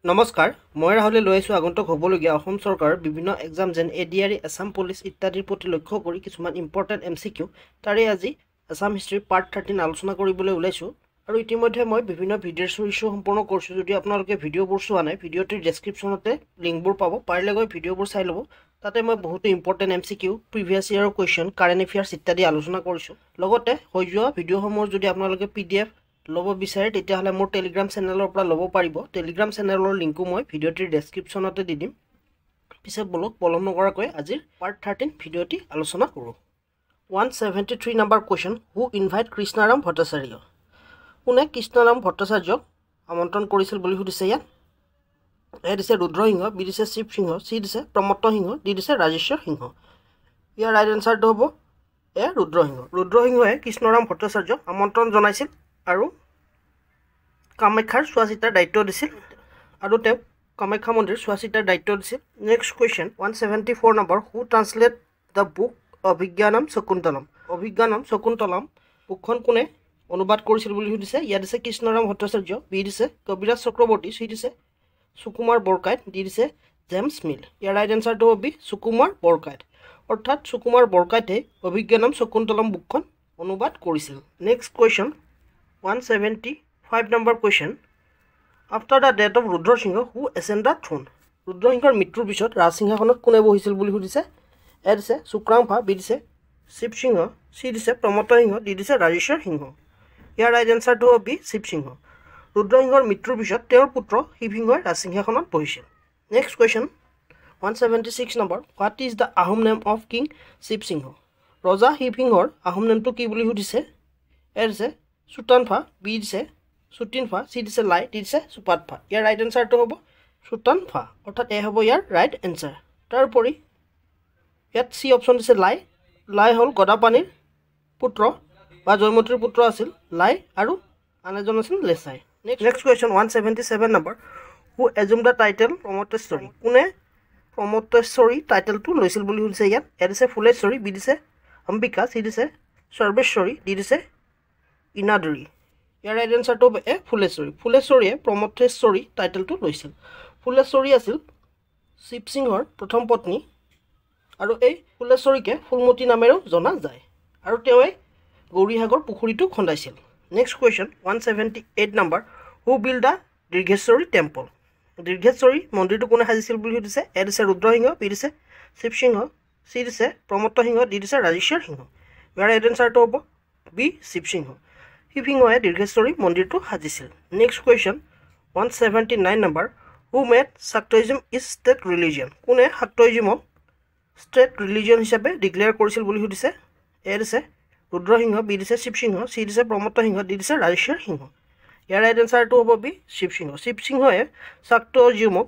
নমস্কাৰ মই ৰাহুলে লৈ আছো আগন্তুক হ'বলগীয়া অসম চৰকাৰৰ বিভিন্ন এক্সাম যেন এডিআৰই আসাম পুলিচ ইত্যাদিৰ প্ৰতি লক্ষ্য কৰি কিছুমান ইম্পৰ্টেণ্ট এমচিকিউ তাৰে আজি আসাম হিষ্ট্ৰী পাৰ্ট 13 আলোচনা কৰিবলৈ ওলাইছো আৰু ইতিমধ্যে মই বিভিন্ন ভিডিঅ' চিৰিজো সম্পূৰ্ণ কৰিছো যদি আপোনালোকে ভিডিঅ'বোৰ চোৱা নাই ভিডিঅ'টিৰ ডেসক্ৰিপচনতে লিংকবোৰ পাব পাৰিলে গৈ ভিডিঅ'বোৰ চাই ল'ব তাতে মই বহুত ইম্পৰ্টেণ্ট এমচিকিউ প্ৰিভিয়াছ ইয়াৰৰ কোৱেশ্চন কাৰেণ্ট এফেয়াৰ্স ইত্যাদি আলোচনা কৰিছো লগতে হৈ যোৱা ভিডিঅ'সমূহৰ যদি আপোনালোকে পিডিএফ লব বিচাৰে তেতিয়াহলে মোৰ টেলিগ্ৰাম চেনেলৰ পৰা লব পাৰিব টেলিগ্ৰাম চেনেলৰ লিংকো মই ভিডিঅ'টিৰ ডেসক্ৰিপচনতে দি দিম পিছে বলক পলম নকৰাকৈ আজিৰ পাৰ্ট 13 ভিডিঅ'টি আলোচনা কৰো 173 নম্বৰ question who invite Krishnaram Bhattacharya কোনে কৃষ্ণাৰাম ভট্টাচাৰ্যক আমন্ত্ৰণ কৰিছিল বুলি সুধিছে ইয়াত এ দিছে ৰুদ্ৰসিংহ বি দিছে শিৱ সিংহ চি দিছে প্ৰমত্ত সিংহ ডি দিছে ৰাজেশ্বৰ সিংহ ইয়াৰ ৰাইট এনসাৰটো হ'ব এ ৰুদ্ৰসিংহে কৃষ্ণৰাম ভট্টাচাৰ্যক আমন্ত্ৰণ জনাইছিল আৰু কামাখ্যাৰ চোৱাচিতাৰ দায়িত্ব দিছিল আৰু তেওঁ কামাখ্যা মন্দিৰ চোৱাচিতাৰ দায়িত্ব দিছিল next question 174 number who translate the book Abhijnanam Shakuntalam বুকখন কোনে অনুবাদ কৰিছিল বুলি সুধিছে ইয়াত দিছে কৃষ্ণৰাম ভট্টাচাৰ্য বি দিছে কবিৰাজ চক্ৰৱৰ্তী চি দিছে সুকুমাৰ বৰকাইত ডি দিছে জেমছ মিল ইয়াৰ ৰাইট এনসাৰটো হ'ব বি সুকুমাৰ বৰকাইত অৰ্থাৎ সুকুমাৰ বৰকাইতে অভিজ্ঞানম শকুন্তলম বুকখন অনুবাদ কৰিছিল next question 175 number question after the death of Rudra Singha who ascended the throne Rudra Singhar mৃত্যুৰ পিছত ৰাজ সিংহাসনত কোনে বহিছিল বুলি সুধিছে এ দিছে শুক্ৰাংফা বি দিছে শিৱ সিংহ চি দিছে প্ৰমত্ত সিংহ ডি দিছে ৰাজেশ্বৰ সিংহ ইয়াৰ ৰাইট এনসাৰটো হ'ব বি শিৱ সিংহ ৰুদ্ৰ সিংহৰ মৃত্যুৰ পিছত তেওঁৰ পুত্ৰ শিৱ সিংহই ৰাজ সিংহাসনত বহিছিল নেক্সট কোৱেশ্চন 176 নম্বৰ what is the Ahom name of king Shiva Singha ৰজা শিৱ সিংহৰ আহোম নেমটো কি বুলি সুধিছে এ দিছে সুতানফা বি দিছে সুতিনফা চি দিছে লাই ডি দিছে সুপাতফা ইয়াৰ ৰাইট এনসাৰটো হ'ব সুতানফা অৰ্থাৎ এ হ'ব ইয়াৰ ৰাইট এনসাৰ তাৰোপৰি ইয়াত চি অপশ্যন দিছে লাই হ'ল গদাপানীৰ পুত্ৰ বা জয়মতীৰ পুত্ৰ আছিল লাই আৰু আন এজন আছিল লেছাই নেক্সট কুৱেশ্যন 177 নম্বৰ who assume the title Pramatteshwari কোনে প্ৰমত্তেশ্বৰী টাইটেলটো লৈছিল বুলি সুধিছে ইয়াত এ দিছে ফুলেশ্বৰী বি দিছে অম্বিকা চি দিছে সৰ্বেশ্বৰী ডি দিছে ইনাদুৰী ইয়াৰ ৰাইট এনসাৰটো হ'ব এ ফুলেশ্বৰীয়ে প্ৰমত্তেশ্বৰী টাইটেলটো লৈছিল ফুলেশ্বৰী আছিল শিৱ সিংহৰ প্ৰথম পত্নী আৰু এই ফুলেশ্বৰীকে ফুলমতী নামেৰেও জনা যায় আৰু তেওঁৱে গৌৰীসাগৰ পুখুৰীটো খন্দাইছিল নেক্সট কুৱেশ্যন 178 নম্বৰ who build the Dirgheshwari temple Dirgheshwari মন্দিৰটো কোনে সাজিছিল বুলি সুধিছে এ দিছে ৰুদ্ৰসিংহ বি দিছে শিৱ সিংহ চি দিছে প্ৰমত্ত সিংহ ডি দিছে ৰাজেশ্বৰ সিংহ ইয়াৰ ৰাইট এনসাৰটো হ'ব বি শিৱ সিংহ শিৱ সিংহই দীৰ্ঘেশ্বৰী মন্দিৰটো সাজিছিল নেক্সট কুৱেশ্যন 179 নম্বৰ who made Shaktism is state religion কোনে শাক্তইজমক ষ্টেট ৰিলিজিয়ন হিচাপে ডিক্লেয়াৰ কৰিছিল বুলি সুধিছে এ দিছে ৰুদ্ৰসিংহ বি দিছে শিৱ সিংহ চি দিছে প্ৰমত্ত সিংহ ডি দিছে ৰাজেশ্বৰ সিংহ ইয়াৰ ৰাইট এনসাৰটো হ'ব বি শিৱ সিংহই শাক্তইজমক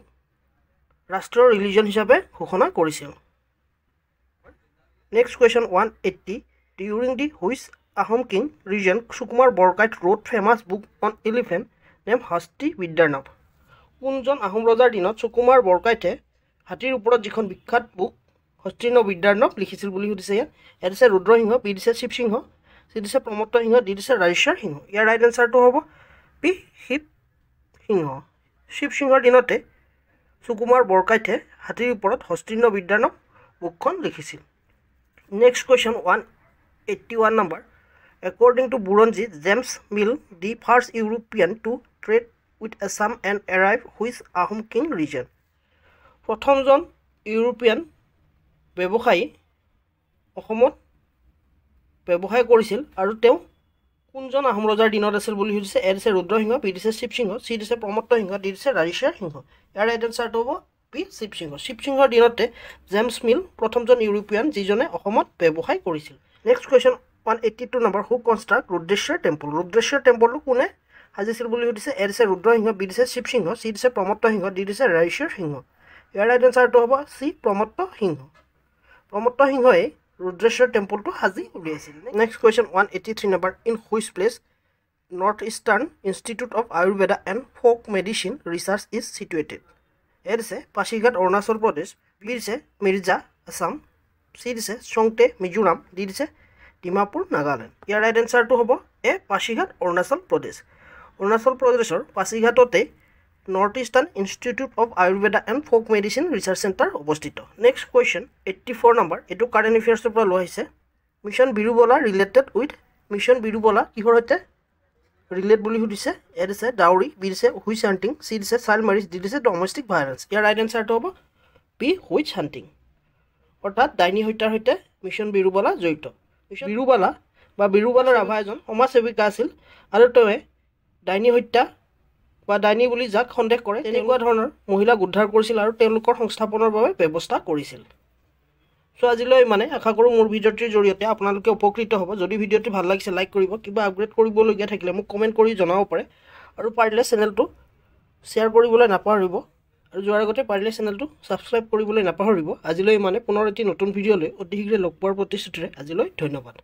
ৰাষ্ট্ৰীয় ৰিলিজিয়ন হিচাপে ঘোষণা কৰিছিল next question 180 during the which Ahom king region Sukumar Borkait wrote famous book on elephant named Hasti Vidyanab. কোনজন আহোম ৰজাৰ দিনত সুকুমাৰ বৰকাইতে হাতীৰ ওপৰত যিখন বিখ্যাত বুক হস্তিন বিদ্যাৰ্ণৱ লিখিছিল বুলি সুধিছে ইয়াত এ দিছে ৰুদ্ৰসিংহ বি দিছে শিৱ সিংহ চি দিছে প্ৰমত্ত সিংহ ডি দিছে ৰাজেশ্বৰ সিংহ ইয়াৰ ৰাইট এনসাৰটো হ'ব বি শিৱ সিংহৰ দিনতে সুকুমাৰ বৰকাইতে হাতীৰ ওপৰত হস্তিন বিদ্যাৰ্ণৱ বুকখন লিখিছিল next question 181 number According to Buronji, James Mill, the first European to trade with Assam and arrive with Ahom King region. প্ৰথমজন ইউৰোপিয়ান ব্যৱসায়ী অসমত ব্যৱসায় কৰিছিল আৰু তেওঁ কোনজন আহোম ৰজাৰ দিনত আছিল বুলি সুধিছে এ দিছে ৰুদ্ৰসিংহ বি দিছে শিৱ সিংহ চি দিছে প্ৰমত্ত সিংহ ডি দিছে ৰাজেশ্বৰ সিংহ ইয়াৰ ৰাইট এনসাৰটো হ'ব বি শিৱ সিংহৰ দিনতে জেমছ মিল প্ৰথমজন ইউৰোপিয়ান যিজনে অসমত ব্যৱসায় কৰিছিল নেক্সট কুৱেশ্যন 182 নম্বৰ হু কনষ্ট্ৰাক্ট ৰুদ্ৰেশ্বৰ টেম্পলটো কোনে সাজিছিল বুলি সুধিছে এ দিছে ৰুদ্ৰসিংহ বি দিছে শিৱ সিংহ চি দিছে প্ৰমত্ত সিংহ ডি দিছে ৰাজেশ্বৰ সিংহ ইয়াৰ ৰাইট এনসাৰটো হ'ব চি প্ৰমত্ত সিংহই ৰুদ্ৰেশ্বৰ টেম্পলটো সাজি উলিয়াইছিল নেক্সট কুৱেশ্যন 183 নম্বৰ in which place North Eastern Institute of Ayurveda and folk medicine research is situated A দিছে পাছিঘাট অৰুণাচল প্ৰদেশ বি দিছে মিৰ্জা আছাম চি দিছে চংটে মিজোৰাম ডি দিছে ডিমাপুৰ নাগালেণ্ড ইয়াৰ ৰাইট এনসাৰটো হ'ব এ পাছিঘাট অৰুণাচল প্ৰদেশৰ পাছিঘাটতে North Eastern Institute of Ayurveda and folk medicine research center অৱস্থিত। নেক্সট কুৱেশ্যন 84 নম্বৰ, এইটো কাৰেণ্ট এফেয়াৰ্ছৰ পৰা লোৱা হৈছে। Mission Birubala related with, mission Birubala কিহৰ সৈতে ৰিলেট বুলি সুধিছে। এ দিছে ডাউৰি, বি দিছে হুইচ হাণ্টিং, চি দিছে চাইল্ড মেৰিজ, ডি দিছে ডমেষ্টিক ভাইলেঞ্চ। ইয়াৰ ৰাইট এনচাৰটো হ'ব বি হুইচ হাণ্টিং, অৰ্থাৎ ডাইনী হত্যাৰ সৈতে মিছন বিৰুবলা জড়িত। মিছন বিৰুবালা বা বিৰুবালা ৰাভা এজন সমাজসেৱিকা আছিল আৰু তেওঁ ডাইনী হত্যা বা ডাইনী বুলি যাক সন্দেহ কৰে তেনেকুৱা ধৰণৰ মহিলাক উদ্ধাৰ কৰিছিল আৰু তেওঁলোকৰ সংস্থাপনৰ বাবে ব্যৱস্থা কৰিছিল। চ' আজিলৈ আশা কৰোঁ মোৰ ভিডিঅ'টিৰ জৰিয়তে আপোনালোকে উপকৃত হ'ব। যদি ভিডিঅ'টি ভাল লাগিছে লাইক কৰিব, কিবা আপগ্ৰেড কৰিবলগীয়া থাকিলে মোক কমেণ্ট কৰি জনাব পাৰে আৰু পাৰিলে চেনেলটো শ্বেয়াৰ কৰিবলৈ নাপাহৰিব আৰু যোৱাৰ আগতে পাৰিলে চেনেলটো ছাবস্ক্ৰাইব কৰিবলৈ নাপাহৰিব। আজিলৈ পুনৰ এটি নতুন ভিডিঅ'লৈ অতি শীঘ্ৰে লগ পোৱাৰ প্ৰতিশ্ৰুতিৰে আজিলৈ ধন্যবাদ।